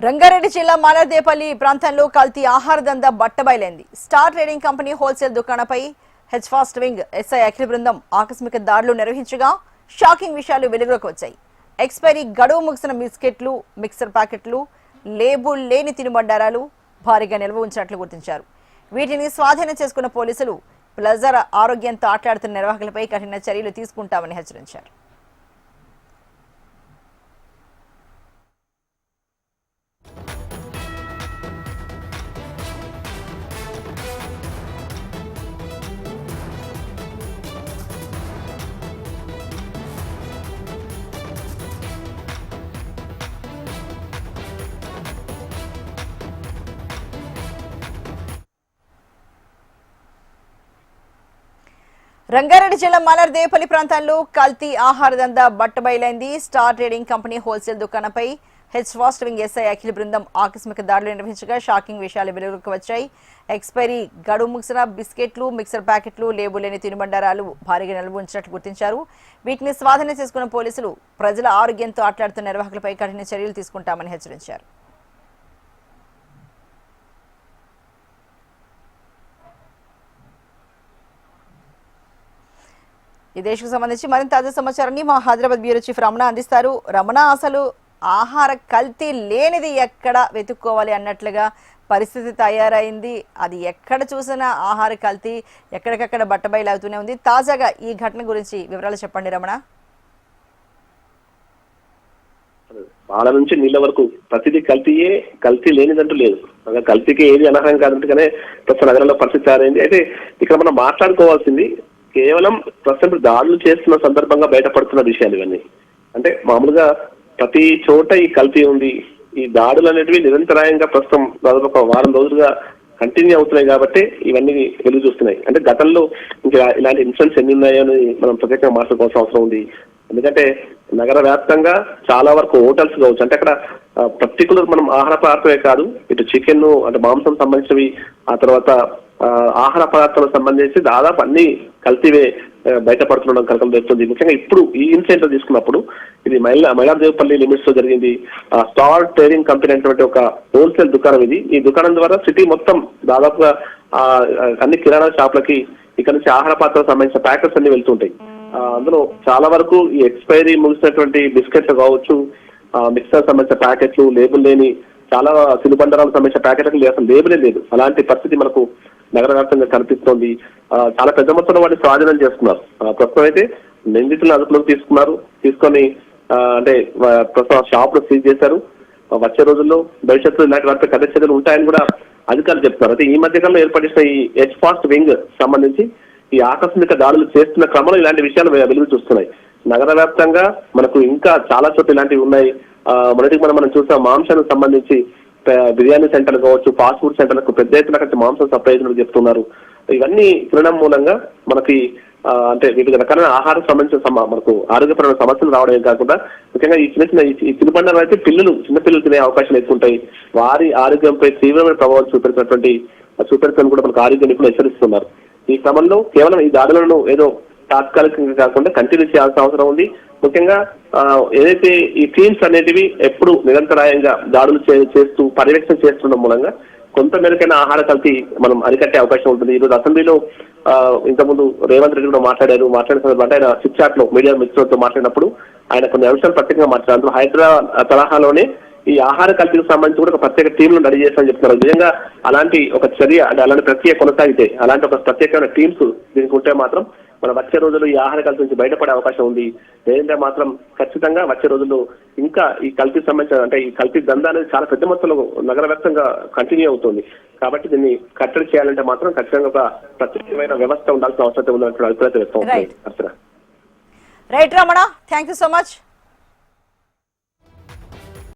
రంగారెడ్డి జిల్లా మాలర్దేపల్లి ప్రాంతంలో కల్తీ ఆహార దందా బట్టబయలైంది. స్టార్ ట్రేడింగ్ కంపెనీ హోల్సేల్ దుకాణంపై H fast wing SI Akhil బృందం ఆకస్మిక దాడులు నిర్వహించగా షాకింగ్ విషయాలు వెలుగులోకి వచ్చాయి. ఎక్స్పైరీ గడువు ముగిసిన బిస్కెట్లు, మిక్సర్ ప్యాకెట్లు, లేబుల్ లేని తినుబండారాలు భారీగా నిల్వ ఉంచినట్లు గుర్తించారు. వీటిని స్వాధీనం చేసుకున్న పోలీసులు ప్లజర్ ఆరోగ్యంతో ఆటలాడుతున్న నిర్వాహకులపై కఠిన చర్యలు తీసుకుంటామని హెచ్చరించారు. రంగారెడ్డి జిల్లా మాలర్దేపల్లి ప్రాంతాల్లో కల్తీ ఆహార దందా బట్టబయలైంది. స్టార్ ట్రేడింగ్ కంపెనీ హోల్సేల్ దుకాణంపై H fast wing SI Akhil బృందం ఆకస్మిక దాడులు నిర్వహించగా షాకింగ్ విషయాలు వెలుగులోకి వచ్చాయి. ఎక్స్పైరీ గడువు ముగిసిన బిస్కెట్లు, మిక్సర్ ప్యాకెట్లు, లేబుల్ లేని తినుబండారాలు భారీగా నిల్వ ఉంచినట్లు గుర్తించారు. వీటిని స్వాధీనం చేసుకున్న పోలీసులు ప్రజల ఆరోగ్యంతో ఆటలాడుతున్న నిర్వాహకులపై కఠిన చర్యలు తీసుకుంటామని హెచ్చరించారు. ఈ దేశకు సంబంధించి మరింత తాజా సమాచారాన్ని మా హైదరాబాద్ బ్యూరో చీఫ్ రమణ అందిస్తారు. రమణ, అసలు ఆహార కల్తీ లేనిది ఎక్కడ వెతుక్కోవాలి అన్నట్లుగా పరిస్థితి తయారైంది. అది ఎక్కడ చూసినా ఆహార కల్తీ ఎక్కడికక్కడ బట్టబయలు అవుతూనే ఉంది. తాజాగా ఈ ఘటన గురించి వివరాలు చెప్పండి రమణ. పాల నుంచి నీళ్ళ వరకు ప్రతిదీ కల్తీయే, కల్తీ లేనిదంటూ లేదు. కల్తీకి ఏది అనర్హం కాదంటేనే ప్రస్తుత నగరంలో పరిస్థితి తయారైంది. అయితే ఇక్కడ మనం మాట్లాడుకోవాల్సింది కేవలం ప్రస్తుతం దాడులు చేస్తున్న సందర్భంగా బయటపడుతున్న విషయాలు ఇవన్నీ. అంటే మామూలుగా ప్రతి చోట ఈ కల్తీ ఉంది. ఈ దాడులు అనేటివి నిరంతరాయంగా ప్రస్తుతం దాదాపు ఒక వారం రోజులుగా కంటిన్యూ అవుతున్నాయి కాబట్టి ఇవన్నీ వెలుగు చూస్తున్నాయి. అంటే గతంలో ఇంకా ఇలాంటి ఇన్సిడెంట్స్ ఎన్ని ఉన్నాయో అని మనం ప్రత్యేకంగా మాట్లాడుకోవాల్సిన అవసరం ఉంది. ఎందుకంటే నగర వ్యాప్తంగా చాలా వరకు హోటల్స్ కావచ్చు, అంటే అక్కడ పర్టికులర్ మనం ఆహార పదార్థమే కాదు, ఇటు చికెన్ అంటే మాంసం సంబంధించినవి, ఆ తర్వాత ఆహార పదార్థాలకు సంబంధించి దాదాపు అన్ని కల్తీవే బయటపడుతుండడం కలకలం జరుగుతుంది. ముఖ్యంగా ఇప్పుడు ఈ ఇన్సిడెంట్ తీసుకున్నప్పుడు ఇది మైలార్దేపల్లి లిమిట్స్ లో జరిగింది. స్టార్ ట్రేడింగ్ కంపెనీ అనేటువంటి ఒక హోల్సేల్ దుకాణం ఇది. ఈ దుకాణం ద్వారా సిటీ మొత్తం దాదాపుగా అన్ని కిరాణా షాపులకి ఇక్కడ నుంచి ఆహార పదార్థాలకు సంబంధించిన ప్యాకెట్స్ అన్ని వెళ్తుంటాయి. అందులో చాలా వరకు ఈ ఎక్స్పైరీ ముగిసినటువంటి బిస్కెట్లు కావచ్చు, మిక్సర్ సంబంధించిన ప్యాకెట్లు, లేబుల్ లేని చాలా తినుబండారాలకు సంబంధించిన ప్యాకెట్లకు అసలు లేబులే లేదు. అలాంటి పరిస్థితి మనకు నగర వ్యాప్తంగా కనిపిస్తోంది. చాలా పెద్ద మొత్తంలో వాటిని స్వాధీనం చేసుకున్నారు. ప్రస్తుతం అయితే నిందితులను అదుపులోకి తీసుకొని అంటే ప్రస్తుతం షాపులు సీజ్ చేశారు. వచ్చే రోజుల్లో భవిష్యత్తులో ఇలాంటి వాటిపై కఠిన చర్యలు ఉంటాయని కూడా అధికారులు చెప్తున్నారు. అయితే ఈ మధ్యకాలంలో ఏర్పడిన ఈ హెచ్ ఫాస్ట్ వింగ్ సంబంధించి ఈ ఆకస్మిక దాడులు చేస్తున్న క్రమంలో ఇలాంటి విషయాలు వెలుగు చూస్తున్నాయి. నగర వ్యాప్తంగా మనకు ఇంకా చాలా చోట్ల ఇలాంటివి ఉన్నాయి. మొదటికి మనం చూసాం మాంసానికి సంబంధించి బిర్యానీ సెంటర్లు కావచ్చు, ఫాస్ట్ ఫుడ్ సెంటర్లకు పెద్ద ఎత్తున మాంసం సప్లై చేసినట్టు చెప్తున్నారు. ఇవన్నీ తినడం మూలంగా మనకి అంటే వివిధ రకాల ఆహారం సంబంధించిన మనకు ఆరోగ్యపరమైన సమస్యలు రావడమే కాకుండా ముఖ్యంగా ఈ ఈ తినుబండాలు అయితే చిన్నపిల్లలు తినే అవకాశాలు ఎక్కువ ఉంటాయి. వారి ఆరోగ్యంపై తీవ్రమైన ప్రభావం చూపెడుతుందని కూడా మనకు ఆరోగ్య నిపుణులు హెచ్చరిస్తున్నారు. ఈ క్రమంలో కేవలం ఈ దాడులను ఏదో తాత్కాలికంగా కాకుండా కంటిన్యూ చేయాల్సిన అవసరం ఉంది. ముఖ్యంగా ఏదైతే ఈ టీమ్స్ అనేటివి ఎప్పుడు నిరంతరాయంగా దాడులు చేస్తూ పర్యవేక్షణ చేస్తుండడం మూలంగా కొంత మేరకైనా ఆహార కల్తీ మనం అరికట్టే అవకాశం ఉంటుంది. ఈరోజు అసెంబ్లీలో ఇంతకుముందు రేవంత్ రెడ్డి కూడా మాట్లాడిన సందర్భంగా ఆయన చిట్ చాట్ లో మీడియా మిత్రులతో మాట్లాడినప్పుడు ఆయన కొన్ని అంశాలు ప్రత్యేకంగా మాట్లాడారు. హైదరాబాద్ తరహాలోనే ఈ ఆహార కల్తీకి సంబంధించి కూడా ఒక ప్రత్యేక టీంలను రెడీ చేస్తామని చెప్తున్నారు. నిజంగా అలాంటి ఒక చర్య అంటే అలాంటి ప్రక్రియ కొనసాగితే, అలాంటి ఒక ప్రత్యేకమైన టీమ్స్ దీనికి ఉంటే మాత్రం మన వచ్చే రోజుల్లో ఈ ఆహార కల్తీ నుంచి బయటపడే అవకాశం ఉంది. లేదంటే మాత్రం ఖచ్చితంగా వచ్చే రోజుల్లో ఇంకా ఈ కల్తీ సంబంధించిన అంటే ఈ కల్తీ దందా అనేది చాలా పెద్ద మొత్తంలో నగర వ్యాప్తంగా కంటిన్యూ అవుతుంది. కాబట్టి దీన్ని కట్టడి చేయాలంటే మాత్రం ఖచ్చితంగా ఒక ప్రత్యేకమైన వ్యవస్థ ఉండాల్సిన అవసరం ఉందన్నటువంటి అభిప్రాయం వ్యక్తం అవుతుంది. Right Ramana, thank you so much.